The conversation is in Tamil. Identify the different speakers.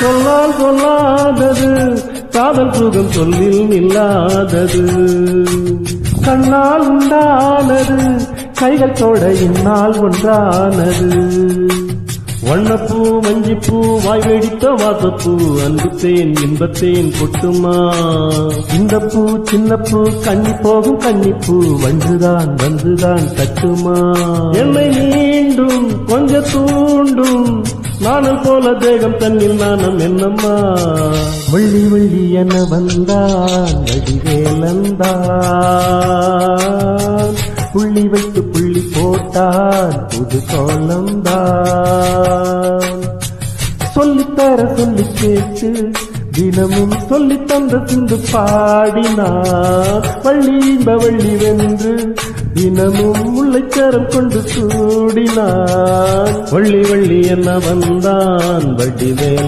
Speaker 1: சொல்லால் சொல்லாதது காதல் சுகம் சொல்லில் இல்லாதது. கண்ணால் உண்டானது கைகள் தோட இந்நாள் ஒன்றானது. வண்ணப்பூ வஞ்சிப்பூ வாய் வெடித்த வாசப்பூ அன்புத்தேன் இன்பத்தேன் கொட்டுமா. இந்த பூ சின்ன பூ கண்ணி போகும் கன்னிப்பூ வந்துதான் வந்துதான் கட்டுமா. என்னை மீண்டும் கொஞ்ச தூண்டும் நானும் போல தேகம் தன்னில் நானும் என்னம்மா. வள்ளி வள்ளி என வந்தான் வடிவேலந்தான். புள்ளி வைத்து புள்ளி போட்டான் புது கோலம்தான். சொல்லித்தர சொல்லி கேட்டு தினமும் சொல்லி தந்த சிந்து பாடினான். வள்ளி இன்ப வள்ளி வென்று தினமும் முல்லைச்சரம் கொண்டு சூடினான். வள்ளி வள்ளி என்ன வந்தான் வடிவேல்